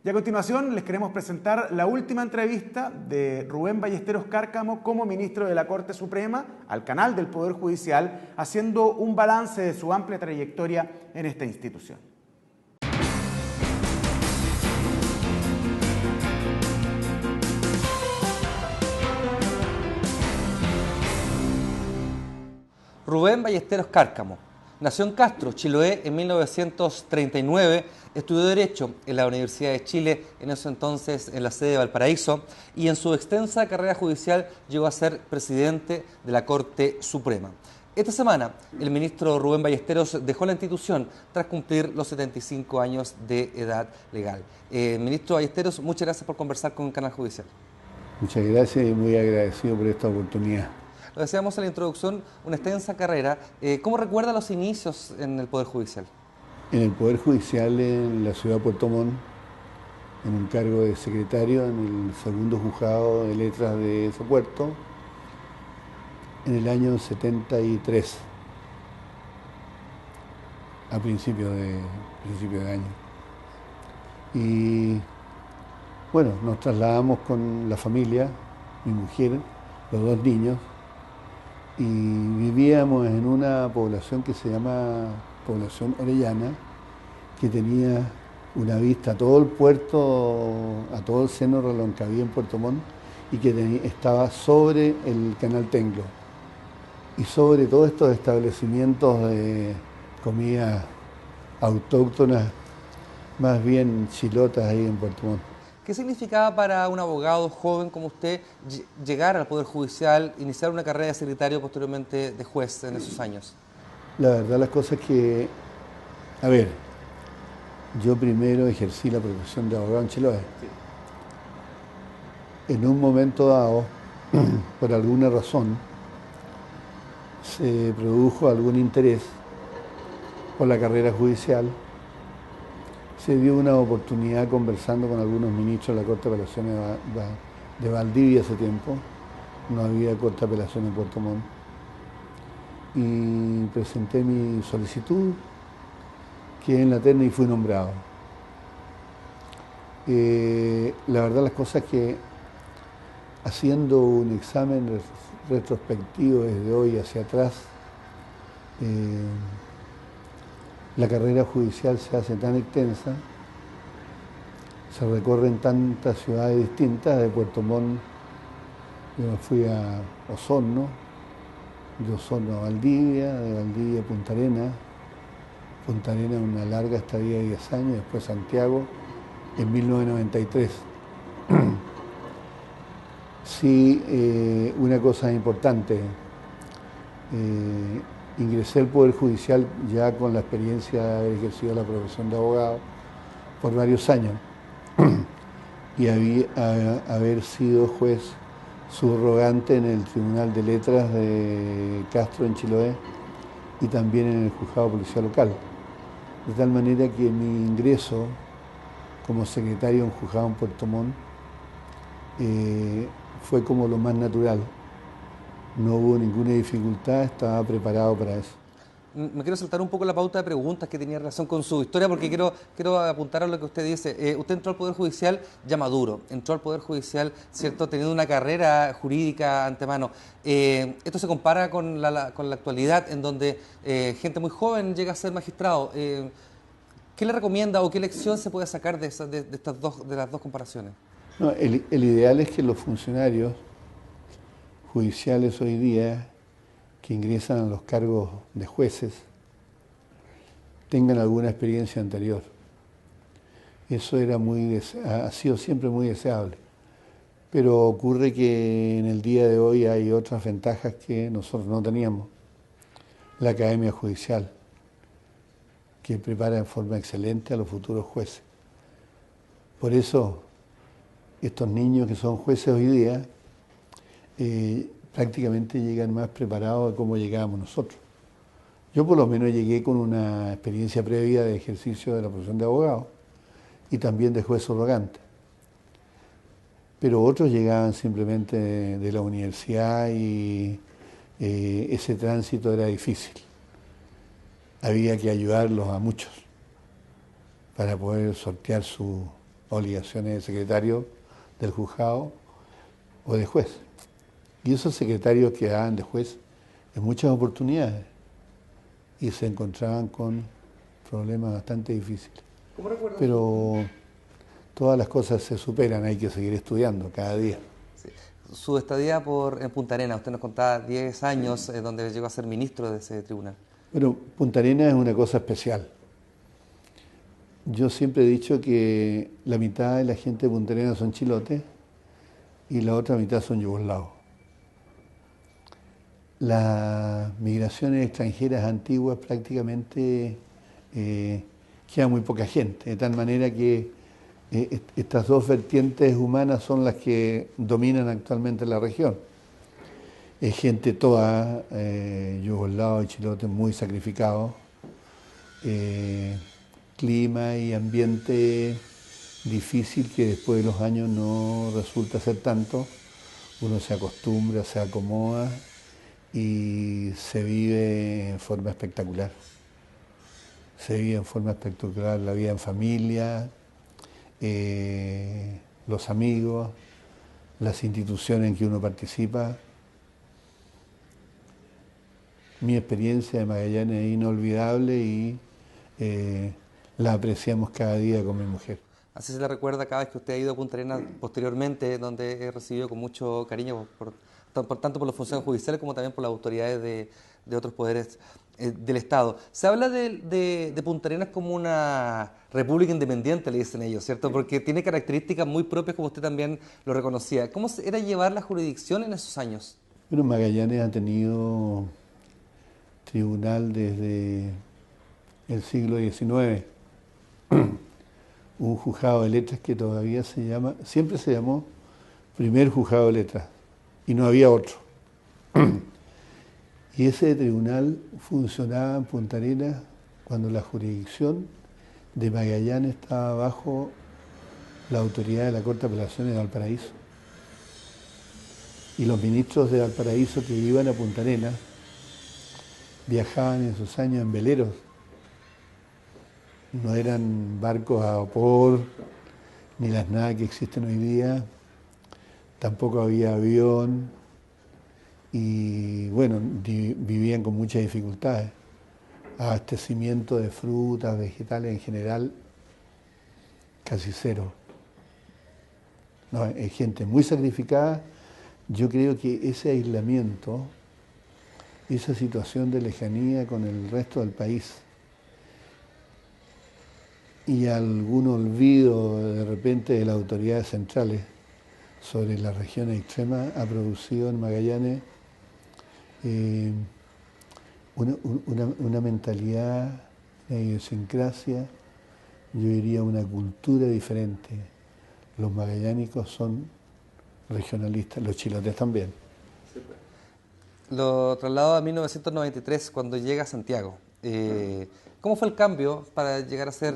Y a continuación les queremos presentar la última entrevista de Rubén Ballesteros Cárcamo como ministro de la Corte Suprema al canal del Poder Judicial, haciendo un balance de su amplia trayectoria en esta institución. Rubén Ballesteros Cárcamo nació en Castro, Chiloé, en 1939, estudió Derecho en la Universidad de Chile, en ese entonces en la sede de Valparaíso, y en su extensa carrera judicial llegó a ser presidente de la Corte Suprema. Esta semana, el ministro Rubén Ballesteros dejó la institución tras cumplir los 75 años de edad legal. Ministro Ballesteros, muchas gracias por conversar con el Canal Judicial. Muchas gracias y muy agradecido por esta oportunidad. Lo decíamos en la introducción, una extensa carrera. ¿Cómo recuerda los inicios en el Poder Judicial? En el Poder Judicial en la ciudad de Puerto Montt, en un cargo de secretario en el segundo juzgado de letras de ese puerto, en el año 73, a principio de año. Y bueno, nos trasladamos con la familia, mi mujer, los dos niños, y vivíamos en una población que se llama Población Orellana, que tenía una vista a todo el puerto, a todo el seno Rolón que había en Puerto Montt, y que estaba sobre el canal Tenglo, y sobre todos estos establecimientos de comida autóctonas, más bien chilotas ahí en Puerto Montt. ¿Qué significaba para un abogado joven como usted llegar al Poder Judicial, iniciar una carrera de secretario, posteriormente de juez en esos años? La verdad, las cosas que, a ver, yo primero ejercí la profesión de abogado en Chiloé. Sí. En un momento dado, por alguna razón, se produjo algún interés por la carrera judicial. Se dio una oportunidad conversando con algunos ministros de la Corte de Apelaciones de Valdivia hace tiempo. No había Corte de Apelaciones en Puerto Montt. Y presenté mi solicitud, quedé en la terna y fui nombrado. La verdad, las cosas que haciendo un examen retrospectivo desde hoy hacia atrás, la carrera judicial se hace tan extensa, se recorren tantas ciudades distintas. De Puerto Montt yo me fui a Osorno, de Osorno a Valdivia, de Valdivia a Punta Arenas una larga estadía de 10 años, después Santiago en 1993. Sí, una cosa importante, ingresé al Poder Judicial ya con la experiencia de haber ejercido la profesión de abogado por varios años y haber sido juez subrogante en el Tribunal de Letras de Castro en Chiloé y también en el Juzgado Policial Local. De tal manera que mi ingreso como secretario en juzgado en Puerto Montt fue como lo más natural. No hubo ninguna dificultad, estaba preparado para eso. Me quiero saltar un poco la pauta de preguntas que tenía relación con su historia, porque quiero apuntar a lo que usted dice. Usted entró al Poder Judicial ya maduro, entró al Poder Judicial, ¿cierto?, teniendo una carrera jurídica antemano. Esto se compara con la actualidad, en donde gente muy joven llega a ser magistrado. ¿Qué le recomienda o qué lección se puede sacar de las dos comparaciones? No, el ideal es que los funcionarios judiciales hoy día que ingresan a los cargos de jueces tengan alguna experiencia anterior. Eso ha sido siempre muy deseable. Pero ocurre que en el día de hoy hay otras ventajas que nosotros no teníamos. La Academia Judicial, que prepara en forma excelente a los futuros jueces. Por eso, estos niños que son jueces hoy día prácticamente llegan más preparados de cómo llegábamos nosotros. Yo por lo menos llegué con una experiencia previa de ejercicio de la profesión de abogado y también de juez subrogante. Pero otros llegaban simplemente de la universidad y ese tránsito era difícil. Había que ayudarlos a muchos para poder sortear su obligaciones de secretario del juzgado o de juez. Y esos secretarios quedaban de juez en muchas oportunidades y se encontraban con problemas bastante difíciles. Pero todas las cosas se superan, hay que seguir estudiando cada día. Sí. Su estadía en Punta Arenas, usted nos contaba 10 años donde llegó a ser ministro de ese tribunal. Bueno, Punta Arenas es una cosa especial. Yo siempre he dicho que la mitad de la gente de Punta Arenas son chilotes y la otra mitad son yugoslavos. Las migraciones extranjeras antiguas prácticamente queda muy poca gente, de tal manera que estas dos vertientes humanas son las que dominan actualmente la región. Es gente toda, yugoslavos y chilotes muy sacrificados, clima y ambiente difícil que después de los años no resulta ser tanto. Uno se acostumbra, se acomoda y se vive en forma espectacular. Se vive en forma espectacular la vida en familia, los amigos, las instituciones en que uno participa. Mi experiencia de Magallanes es inolvidable y la apreciamos cada día con mi mujer. Así se le recuerda cada vez que usted ha ido a Punta Arenas posteriormente, donde he recibido con mucho cariño, tanto por los funcionarios judiciales como también por las autoridades de otros poderes del Estado. Se habla de Punta Arenas como una república independiente, le dicen ellos, ¿cierto? Porque tiene características muy propias, como usted también lo reconocía. ¿Cómo era llevar la jurisdicción en esos años? Bueno, Magallanes ha tenido tribunal desde el siglo XIX. Un juzgado de letras que todavía siempre se llamó primer juzgado de letras y no había otro. Y ese tribunal funcionaba en Punta Arenas cuando la jurisdicción de Magallanes estaba bajo la autoridad de la Corte de Apelaciones de Valparaíso. Y los ministros de Valparaíso que iban a Punta Arenas viajaban en esos años en veleros. No eran barcos a vapor, ni las naves que existen hoy día, tampoco había avión y bueno, vivían con muchas dificultades. Abastecimiento de frutas, vegetales en general, casi cero. No, hay gente muy sacrificada. Yo creo que ese aislamiento, esa situación de lejanía con el resto del país, y algún olvido de repente de las autoridades centrales sobre las regiones extremas ha producido en Magallanes una mentalidad, una idiosincrasia, yo diría una cultura diferente. Los magallánicos son regionalistas, los chilotes también. Lo traslado a 1993, cuando llega a Santiago. ¿Cómo fue el cambio para llegar a ser,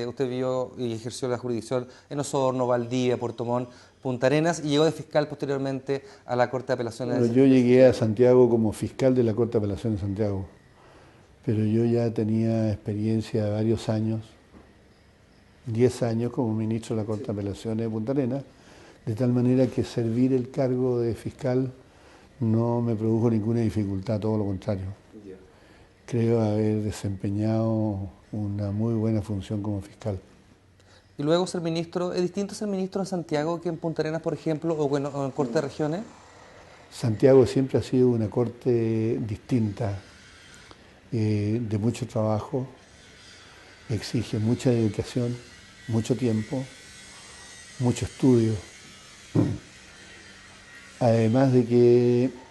usted vio y ejerció la jurisdicción en Osorno, Valdivia, Puerto Montt, Punta Arenas y llegó de fiscal posteriormente a la Corte de Apelaciones? Bueno, yo llegué a Santiago como fiscal de la Corte de Apelaciones de Santiago, pero yo ya tenía experiencia de varios años, 10 años como ministro de la Corte de Apelaciones de Punta Arenas, de tal manera que servir el cargo de fiscal no me produjo ninguna dificultad, todo lo contrario. Creo haber desempeñado una muy buena función como fiscal. Y luego ser ministro, ¿es distinto ser ministro en Santiago que en Punta Arenas, por ejemplo, o en Corte de Regiones? Santiago siempre ha sido una corte distinta, de mucho trabajo, exige mucha dedicación, mucho tiempo, mucho estudio. Además de que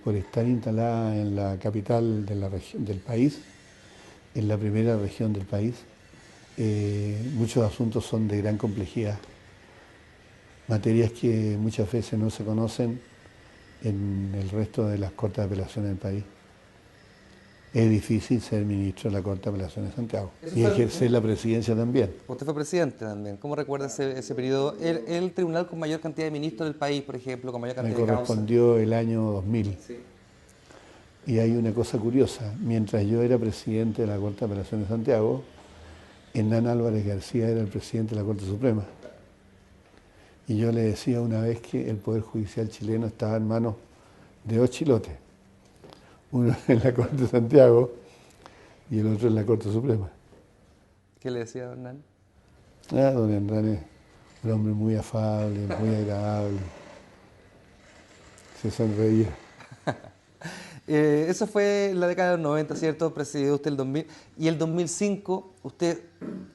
por estar instalada en la capital de del país, en la primera región del país, muchos asuntos son de gran complejidad, materias que muchas veces no se conocen en el resto de las cortes de apelaciones del país. Es difícil ser ministro de la Corte de Apelaciones de Santiago y ejercer la presidencia también. Usted fue presidente también. ¿Cómo recuerda ese periodo? El tribunal con mayor cantidad de ministros del país, por ejemplo, con mayor cantidad de causas. Me correspondió el año 2000. Sí. Y hay una cosa curiosa. Mientras yo era presidente de la Corte de Apelaciones de Santiago, Hernán Álvarez García era el presidente de la Corte Suprema. Y yo le decía una vez que el Poder Judicial chileno estaba en manos de dos chilotes. Uno en la Corte de Santiago y el otro en la Corte Suprema. ¿Qué le decía Hernán? Don Hernán es un hombre muy afable, muy agradable. Se sonreía. Eso fue en la década de los 90, ¿cierto? Presidió usted el 2000 y el 2005 usted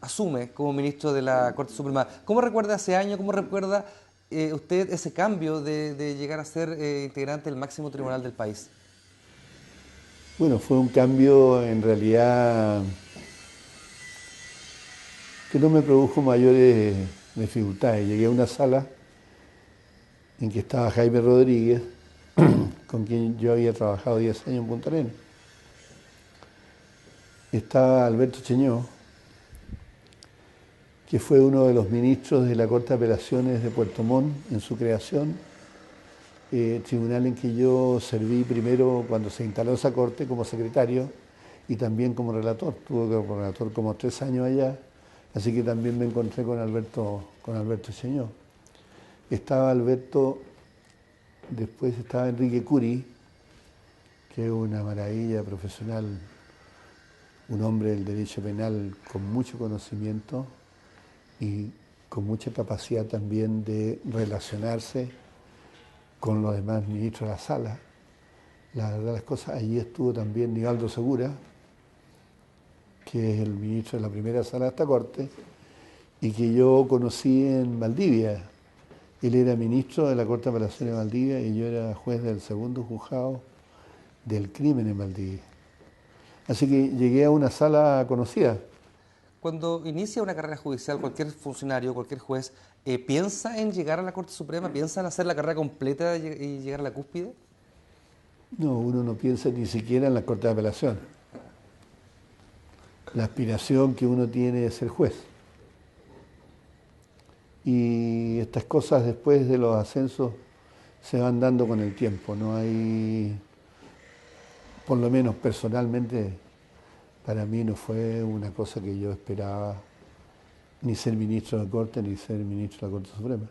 asume como ministro de la Corte Suprema. ¿Cómo recuerda ese año? ¿Cómo recuerda usted ese cambio de llegar a ser integrante del máximo tribunal del país? Bueno, fue un cambio en realidad que no me produjo mayores dificultades. Llegué a una sala en que estaba Jaime Rodríguez, con quien yo había trabajado 10 años en Punta Arenas. Estaba Alberto Cheñó, que fue uno de los ministros de la Corte de Apelaciones de Puerto Montt en su creación, tribunal en que yo serví primero cuando se instaló esa corte como secretario y también como relator. Tuve como relator como 3 años allá, así que también me encontré con Alberto Cheñó. Estaba Alberto, después estaba Enrique Curi, que es una maravilla profesional, un hombre del derecho penal con mucho conocimiento y con mucha capacidad también de relacionarse con los demás ministros de la sala. La verdad las cosas, allí estuvo también Nivaldo Segura, que es el ministro de la primera sala de esta corte, y que yo conocí en Valdivia. Él era ministro de la Corte de Apelaciones de Valdivia y yo era juez del segundo juzgado del crimen en Valdivia. Así que llegué a una sala conocida. Cuando inicia una carrera judicial, cualquier funcionario, cualquier juez, ¿piensa en llegar a la Corte Suprema? ¿Piensa en hacer la carrera completa y llegar a la cúspide? No, uno no piensa ni siquiera en la Corte de Apelación. La aspiración que uno tiene es ser juez. Y estas cosas después de los ascensos se van dando con el tiempo. No hay, por lo menos personalmente, para mí no fue una cosa que yo esperaba ni ser ministro de la Corte ni ser ministro de la Corte Suprema.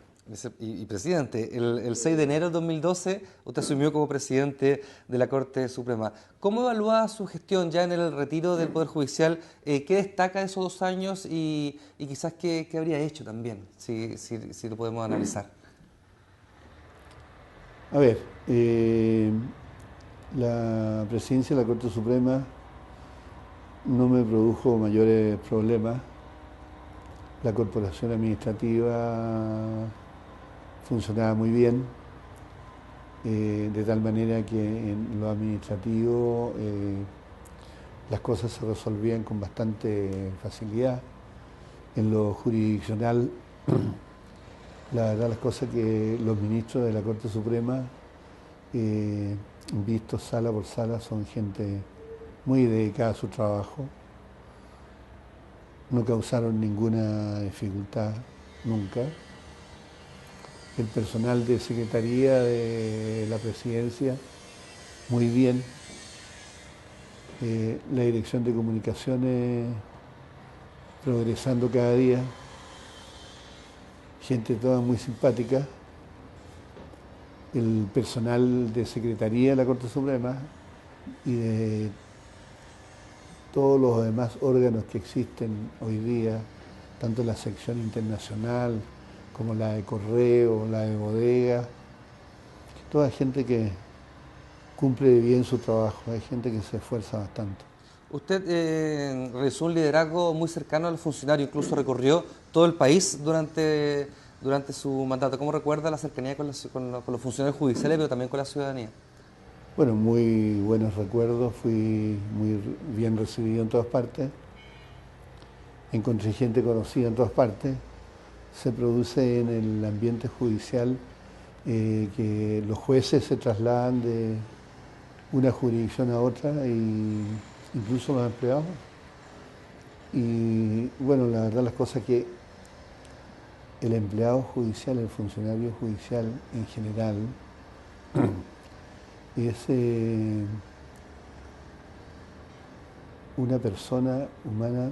Y presidente, el 6 de enero de 2012 usted asumió como presidente de la Corte Suprema. ¿Cómo evalúa su gestión ya en el retiro del Poder Judicial? ¿Qué destaca de esos 2 años y quizás qué habría hecho también, si lo podemos analizar? A ver, la presidencia de la Corte Suprema no me produjo mayores problemas. La corporación administrativa funcionaba muy bien, de tal manera que en lo administrativo las cosas se resolvían con bastante facilidad. En lo jurisdiccional, la verdad las cosas que los ministros de la Corte Suprema, vistos sala por sala, son gente muy dedicada a su trabajo. No causaron ninguna dificultad nunca. El personal de Secretaría de la Presidencia, muy bien. La Dirección de Comunicaciones progresando cada día. Gente toda muy simpática. El personal de Secretaría de la Corte Suprema y de todos los demás órganos que existen hoy día, tanto la sección internacional como la de correo, la de bodega, toda gente que cumple bien su trabajo, hay gente que se esfuerza bastante. Usted realizó un liderazgo muy cercano al funcionario, incluso recorrió todo el país durante su mandato. ¿Cómo recuerda la cercanía con los funcionarios judiciales, pero también con la ciudadanía? Bueno, muy buenos recuerdos, fui muy bien recibido en todas partes, encontré gente conocida en todas partes. Se produce en el ambiente judicial que los jueces se trasladan de una jurisdicción a otra, y incluso los empleados. Y bueno, la verdad las cosas que el empleado judicial, el funcionario judicial en general, es una persona humana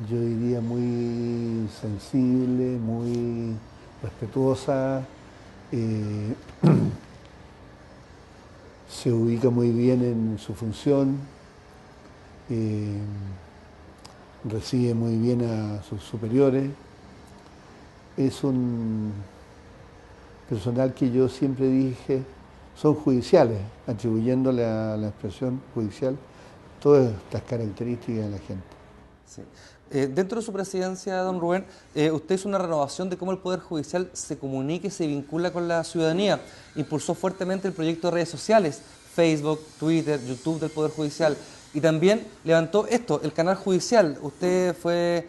yo diría muy sensible, muy respetuosa, eh, se ubica muy bien en su función, eh, recibe muy bien a sus superiores. Es un personal que yo siempre dije son judiciales, atribuyéndole a la expresión judicial todas estas características de la gente. Sí. Dentro de su presidencia, don Rubén, usted hizo una renovación de cómo el Poder Judicial se comunica y se vincula con la ciudadanía. Impulsó fuertemente el proyecto de redes sociales, Facebook, Twitter, YouTube del Poder Judicial. Y también levantó esto, el canal judicial. Usted fue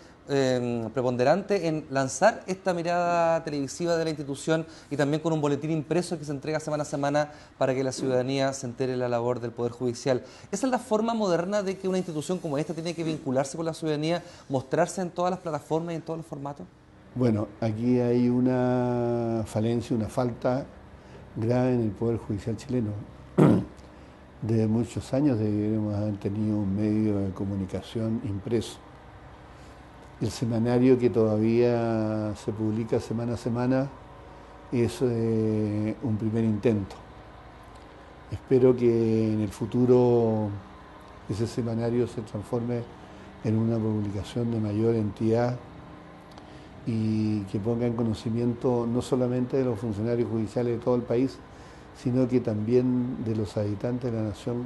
preponderante en lanzar esta mirada televisiva de la institución y también con un boletín impreso que se entrega semana a semana para que la ciudadanía se entere de la labor del Poder Judicial. ¿Esa es la forma moderna de que una institución como esta tiene que vincularse con la ciudadanía, mostrarse en todas las plataformas y en todos los formatos? Bueno, aquí hay una falencia, una falta grave en el Poder Judicial chileno. Desde muchos años deberíamos haber tenido un medio de comunicación impreso. El semanario que todavía se publica semana a semana es un primer intento. Espero que en el futuro ese semanario se transforme en una publicación de mayor entidad y que ponga en conocimiento no solamente de los funcionarios judiciales de todo el país, sino que también de los habitantes de la nación,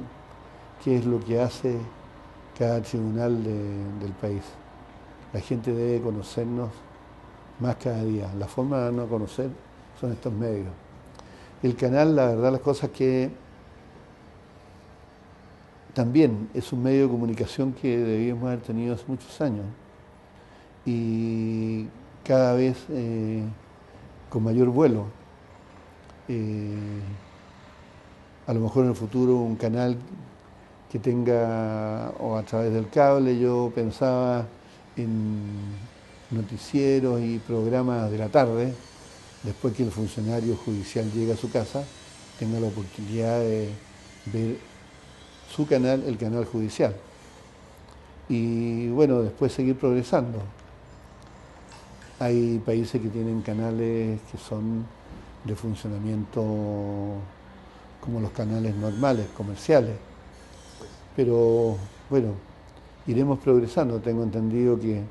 qué es lo que hace cada tribunal del país. La gente debe conocernos más cada día. La forma de darnos a conocer son estos medios. El canal, la verdad, las cosas que también es un medio de comunicación que debíamos haber tenido hace muchos años y cada vez con mayor vuelo. A lo mejor en el futuro un canal que tenga, o a través del cable, yo pensaba en noticieros y programas de la tarde, después que el funcionario judicial llegue a su casa, tenga la oportunidad de ver su canal, el canal judicial. Y bueno, después seguir progresando. Hay países que tienen canales que son de funcionamiento como los canales normales, comerciales. Pero bueno, iremos progresando. Tengo entendido que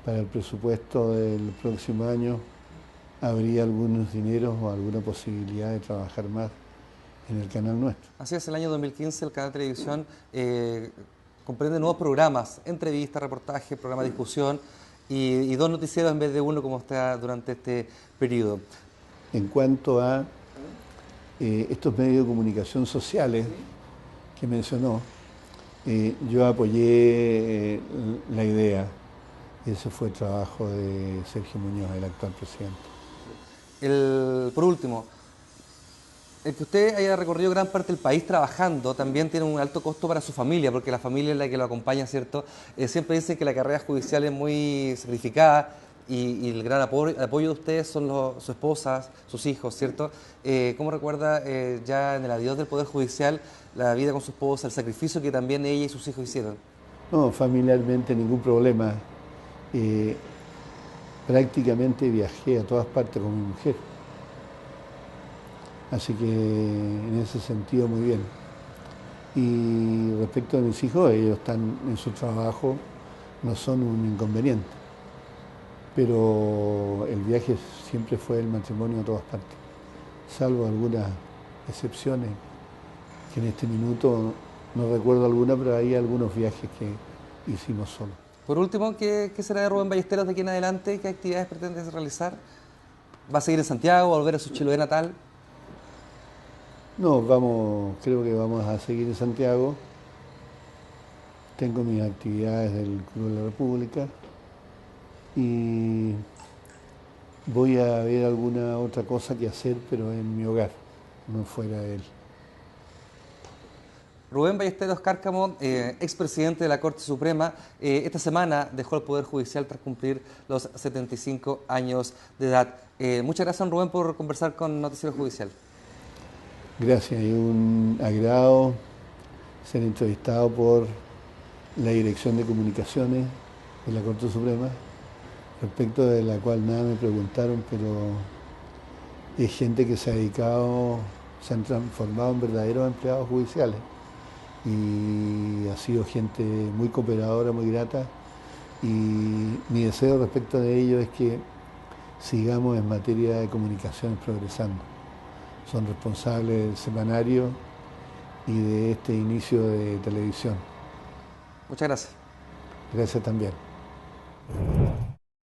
para el presupuesto del próximo año habría algunos dineros o alguna posibilidad de trabajar más en el canal nuestro. Así es, el año 2015 el canal de televisión comprende nuevos programas, entrevistas, reportajes, programas de discusión y dos noticieros en vez de uno como está durante este periodo. En cuanto a estos medios de comunicación sociales que mencionó, yo apoyé la idea. Ese fue el trabajo de Sergio Muñoz, el actual presidente. Por último, el que usted haya recorrido gran parte del país trabajando también tiene un alto costo para su familia, porque la familia es la que lo acompaña, ¿cierto? Siempre dicen que la carrera judicial es muy sacrificada y el gran apoyo de ustedes son sus esposas, sus hijos, ¿cierto? ¿Cómo recuerda ya en el adiós del Poder Judicial la vida con su esposa, el sacrificio que también ella y sus hijos hicieron? No, familiarmente ningún problema. Prácticamente viajé a todas partes con mi mujer. Así que en ese sentido muy bien. Y respecto a mis hijos, ellos están en su trabajo, no son un inconveniente. Pero el viaje siempre fue el matrimonio a todas partes, salvo algunas excepciones que en este minuto no recuerdo alguna, pero hay algunos viajes que hicimos solos. Por último, ¿qué será de Rubén Ballesteros de aquí en adelante? ¿Qué actividades pretende realizar? ¿Va a seguir en Santiago, a volver a su Chiloé natal? No, creo que vamos a seguir en Santiago. Tengo mis actividades del Club de la República y voy a ver alguna otra cosa que hacer, pero en mi hogar, no fuera de él. Rubén Ballesteros Cárcamo, expresidente de la Corte Suprema, esta semana dejó el Poder Judicial tras cumplir los 75 años de edad. Muchas gracias, Rubén, por conversar con Noticiero Judicial. Gracias, y un agrado ser entrevistado por la Dirección de Comunicaciones de la Corte Suprema, respecto de la cual nada me preguntaron, pero es gente que se ha dedicado, se han transformado en verdaderos empleados judiciales y ha sido gente muy cooperadora, muy grata, y mi deseo respecto de ello es que sigamos en materia de comunicaciones progresando. Son responsables del semanario y de este inicio de televisión. Muchas gracias. Gracias también.